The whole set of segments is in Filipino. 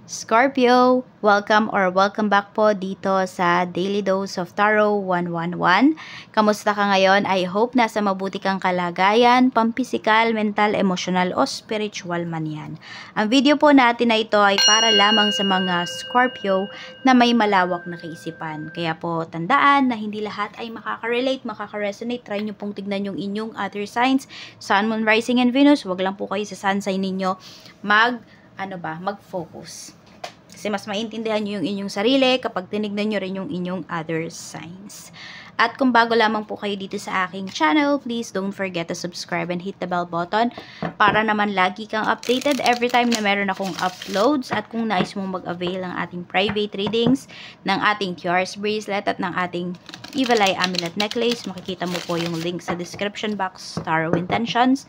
Scorpio, welcome back po dito sa Daily Dose of Tarot 111. Kamusta ka ngayon? I hope nasa mabuti kang kalagayan, pampisikal, mental, emosyonal o spiritual man yan. Ang video po natin na ito ay para lamang sa mga Scorpio na may malawak na kaisipan. Kaya po tandaan na hindi lahat ay makaka-relate, makaka-resonate. Try nyo pong tignan yung inyong other signs, Sun, Moon, Rising, and Venus. Huwag lang po kayo sa sun sign ninyo mag-focus. Kasi mas maintindihan nyo yung inyong sarili kapag tinignan nyo rin yung inyong other signs. At kung bago lamang po kayo dito sa aking channel, please don't forget to subscribe and hit the bell button para naman lagi kang updated every time na meron akong uploads. At kung nais mong mag-avail ng ating private readings, ng ating QR's bracelet at ng ating Evil Eye Amulet Necklace, makikita mo po yung link sa description box, Tarot Intentions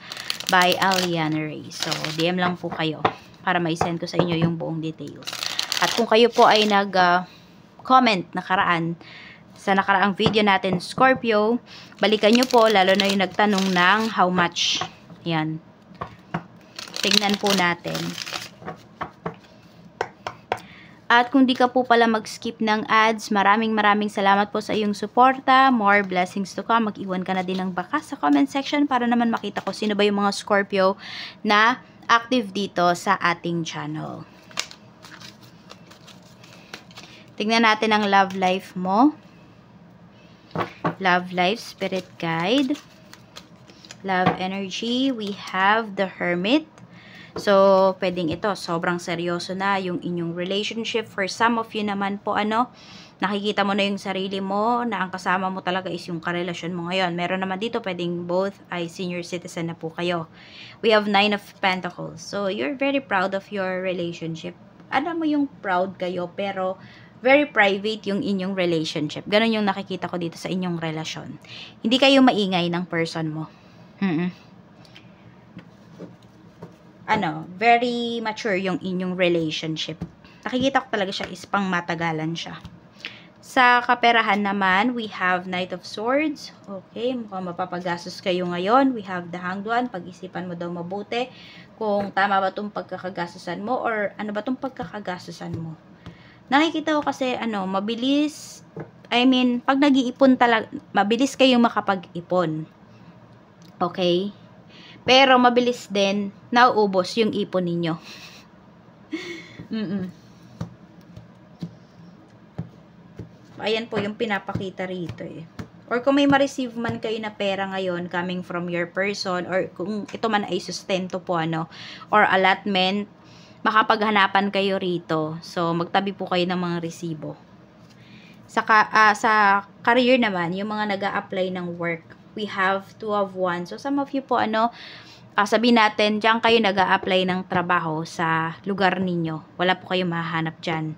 by Aliana Ray. So, DM lang po kayo para ma-send ko sa inyo yung buong details. At kung kayo po ay nag-comment sa nakaraang video natin, Scorpio, balikan nyo po, lalo na yung nagtanong ng how much. Yan. Tignan po natin. At kung di ka po pala mag-skip ng ads, maraming salamat po sa iyong suporta. More blessings to come. Mag-iwan ka na din ng baka sa comment section para naman makita ko sino ba yung mga Scorpio na active dito sa ating channel. Tingnan natin ang love life mo. Love life, spirit guide. Love energy, we have the Hermit. So, pwedeng ito, sobrang seryoso na yung inyong relationship. For some of you naman po, nakikita mo na yung sarili mo, na ang kasama mo talaga is yung karelasyon mo ngayon. Meron naman dito, pwedeng both ay senior citizen na po kayo. We have 9 of Pentacles. So, you're very proud of your relationship. Alam mo yung proud kayo, pero very private yung inyong relationship. Ganon yung nakikita ko dito sa inyong relasyon. Hindi kayo maingay ng person mo. Very mature yung inyong relationship. Nakikita ko talaga siya is pang matagalan siya. Sa kaperahan naman, we have Knight of Swords. Okay, mukhang mapapagastos kayo ngayon. We have the Hanged One. Pag-isipan mo daw mabuti kung tama ba itong pagkakagastusan mo or ano ba itong pagkakagastusan mo. Nakikita ko kasi, mabilis, pag nag-iipon talaga, mabilis kayong makapag-ipon. Okay? Pero mabilis din, nauubos yung ipon ninyo. Ayan po yung pinapakita rito eh. Or kung may ma-receive man kayo na pera ngayon coming from your person, or kung ito man ay sustento po, or allotment, makapaghanapan kayo rito. So, magtabi po kayo ng mga resibo. Sa career naman, yung mga nag-a-apply ng work, we have 2 of Wands. So, some of you po, sabihin natin, diyan kayo nag-a-apply ng trabaho sa lugar ninyo. Wala po kayo mahanap dyan.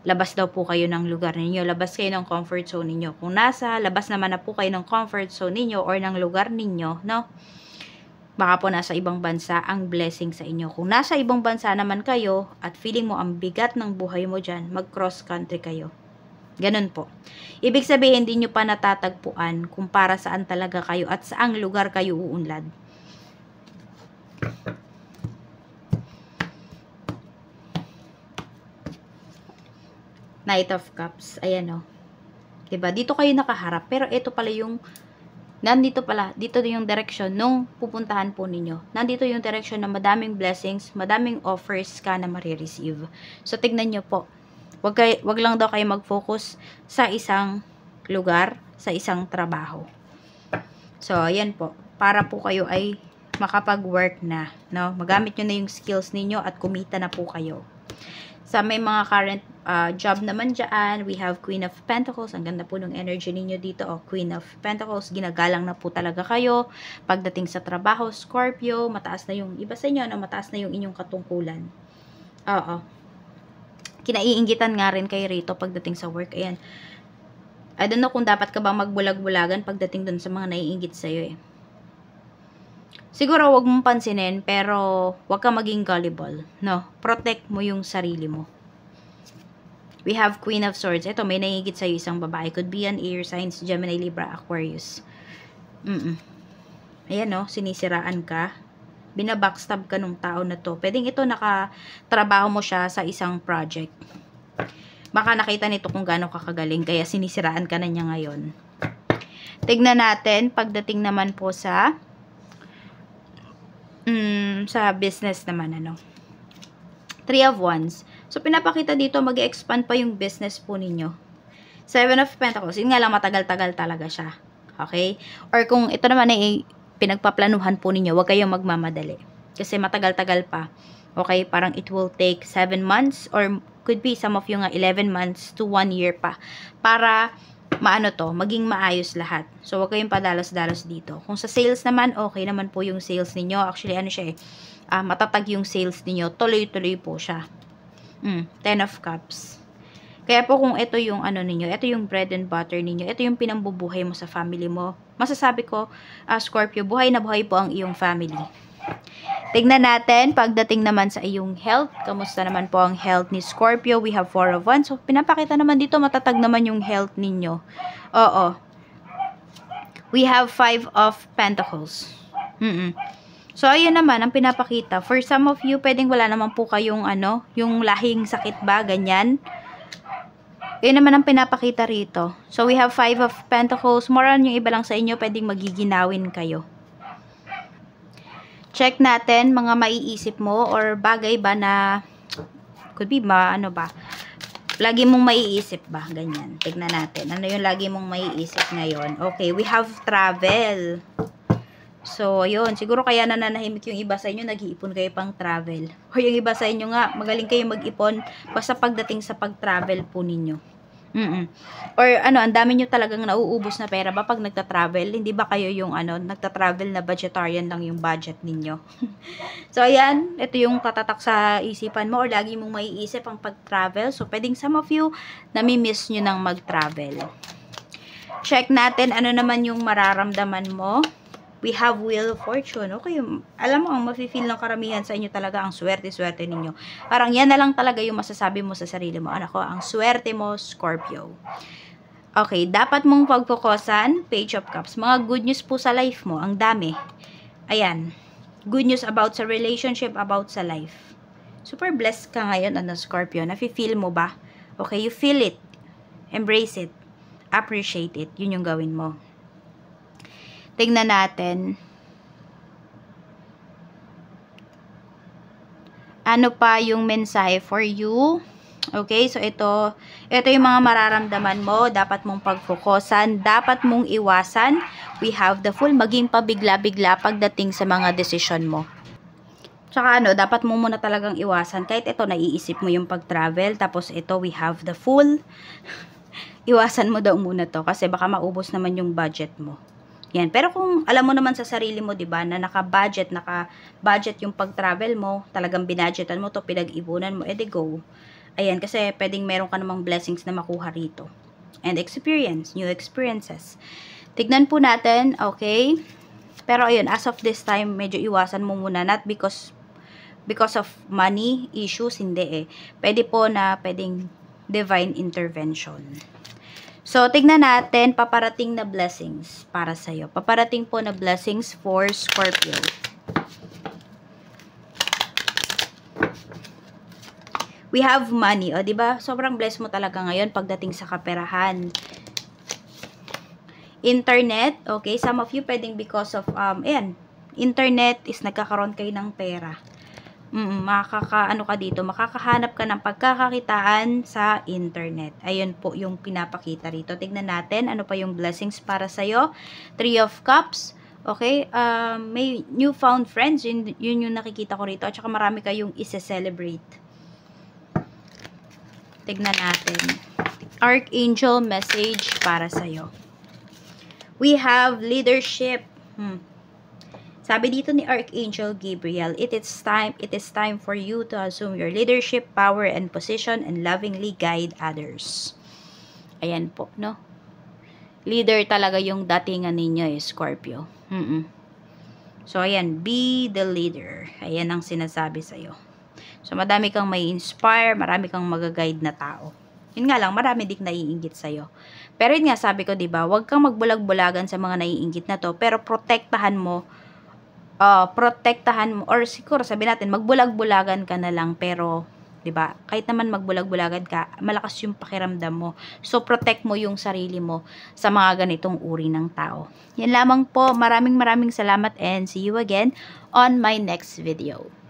Labas daw po kayo ng lugar ninyo. Labas kayo ng comfort zone ninyo. Kung nasa labas naman na po kayo ng comfort zone ninyo or ng lugar ninyo, baka po nasa ibang bansa ang blessing sa inyo. Kung nasa ibang bansa naman kayo at feeling mo ang bigat ng buhay mo dyan, mag-cross country kayo. Ganun po. Ibig sabihin, hindi nyo pa natatagpuan kung para saan talaga kayo at saang lugar kayo uunlad. Knight of Cups. Ayan o. Diba? Dito kayo nakaharap. Pero ito pala yung dito yung direction nung pupuntahan po ninyo. Nandito yung direction na madaming blessings, madaming offers ka na marireceive. So, tignan nyo po. Wag lang daw kayo mag-focus sa isang lugar, sa isang trabaho. So, ayan po. Para po kayo ay makapag-work na. Magamit nyo na yung skills ninyo at kumita na po kayo. Sa may mga current job naman dyan, we have Queen of Pentacles. Ang ganda po ng energy ninyo dito. Queen of Pentacles. Ginagalang na po talaga kayo. Pagdating sa trabaho, Scorpio, mataas na yung iba sa inyo, mataas na yung inyong katungkulan. Oo. Kinaiingitan nga rin kayo rito pagdating sa work. Ayan. I don't know kung dapat ka ba magbulag-bulagan pagdating dun sa mga naiingit sa'yo eh. Siguro wag mong pansinin, pero wag ka maging gullible. Protect mo yung sarili mo. We have Queen of Swords. Ito, may naiingit sa'yo isang babae. Could be an air signs, Gemini, Libra, Aquarius. Ayan sinisiraan ka. Binabackstab ka nung tao na to. Pwedeng ito nakatrabaho mo siya sa isang project. Baka nakita nito kung gaano kakagaling, kaya sinisiraan ka na niya ngayon. Tignan natin, pagdating naman po sa business naman, ano. 3 of Wands. So, pinapakita dito, mag-expand pa yung business po ninyo. 7 of Pentacles. Yun nga lang, matagal-tagal talaga siya. Okay? Or kung ito naman ay pinagpaplanuhan po ninyo, huwag kayong magmamadali. Kasi matagal-tagal pa. Okay? Parang it will take 7 months or could be some of you nga 11 months to 1 year pa. Para maging maayos lahat. So, huwag kayong padalos-dalos dito. Kung sa sales naman, okay naman po yung sales ninyo. Actually, matatag yung sales ninyo. Tuloy-tuloy po siya. 10 of Cups. Kaya po kung ito yung ninyo, ito yung bread and butter ninyo, ito yung pinambubuhay mo sa family mo, masasabi ko, Scorpio, buhay na buhay po ang iyong family. Tignan natin, pagdating naman sa iyong health, kamusta naman po ang health ni Scorpio? We have 4 of Wands. So, pinapakita naman dito, matatag naman yung health ninyo. Oo. We have 5 of Pentacles. So, ayun naman, ang pinapakita. For some of you, pwedeng wala naman po kayong yung lahing sakit ba, ganyan. Ayun naman ang pinapakita rito. So, we have 5 of Pentacles. More on yung iba lang sa inyo, pwedeng magiginawin kayo. Check natin, mga maiisip mo or bagay ba na, could be ba, lagi mong maiisip ba, ganyan. Tignan natin, ano yung lagi mong maiisip ngayon. Okay, we have travel. So, ayun, siguro kaya nananahimik yung iba sa inyo, nag-iipon kayo pang travel. O yung iba sa inyo nga, magaling kayo mag-ipon, basta pagdating sa pag-travel po ninyo. Or ang dami nyo talagang nauubos na pera ba pag nagta-travel? Hindi ba kayo yung nagta-travel na budgetarian lang yung budget ninyo? So, ayan, ito yung tatatak sa isipan mo or lagi mong maiisip ang pag-travel. So, pwedeng some of you, nami-miss nyo ng mag-travel. Check natin, ano naman yung mararamdaman mo. We have Wheel of Fortune. Okay, alam mo, ang mafe-feel ng karamihan sa inyo talaga ang swerte-swerte ninyo. Parang yan na lang talaga yung masasabi mo sa sarili mo. Anak ko, ang swerte mo, Scorpio. Okay, dapat mong pagfokusan, Page of Cups. Mga good news po sa life mo, ang dami. Ayan, good news about sa relationship, about sa life. Super blessed ka ngayon, Scorpio. Nafe-feel mo ba? Okay, you feel it. Embrace it. Appreciate it. Yun yung gawin mo. Tingnan natin. Ano pa yung mensahe for you? Okay, so ito yung mga mararamdaman mo. Dapat mong pagfokusan. Dapat mong iwasan. We have the Fool. Maging pabigla-bigla pagdating sa mga desisyon mo. Tsaka dapat mo muna talagang iwasan. Kahit ito, naiisip mo yung pag-travel. Tapos ito, we have the Fool. Iwasan mo daw muna to. Kasi baka maubos naman yung budget mo. Yan. Pero kung alam mo naman sa sarili mo, diba, na naka-budget yung pag-travel mo, talagang binadgetan mo to, pinag-ipunan mo, edi go. Ayan, kasi pwedeng meron ka namang blessings na makuha rito. And experience, new experiences. Tignan po natin, okay? Pero ayun, as of this time, medyo iwasan mo muna, not because of money issues, hindi eh. Pwede po na pwedeng divine intervention. So, tignan natin, paparating na blessings para sa'yo. Paparating po na blessings for Scorpio. We have money. O, diba? Sobrang blessed mo talaga ngayon pagdating sa kaperahan. Internet. Okay, some of you pwedeng because of, internet is nagkakaroon kayo ng pera. Makakahanap ka ng pagkakakitaan sa internet. Ayun po yung pinapakita rito. Tignan natin, ano pa yung blessings para sa'yo. 3 of Cups. Okay, may newfound friends. Yun yung nakikita ko rito. At saka marami kayong isa-celebrate. Tignan natin. Archangel message para sa'yo. We have leadership. Sabi dito ni Archangel Gabriel, it is time for you to assume your leadership, power, and position and lovingly guide others. Ayan po, no? Leader talaga yung datingan ninyo Scorpio. So, ayan, be the leader. Ayan ang sinasabi sa'yo. So, madami kang may inspire, marami kang magaguide na tao. Yun nga lang, marami dik naiinggit sa'yo. Pero yun nga, sabi ko, diba, huwag kang magbulag-bulagan sa mga naiinggit na to, pero protektahan mo protektahan mo, or siguro sabi natin magbulag-bulagan ka na lang, pero 'di ba? Kahit naman magbulag-bulagan ka, malakas yung pakiramdam mo. So protect mo yung sarili mo sa mga ganitong uri ng tao. Yan lamang po. Maraming salamat and see you again on my next video.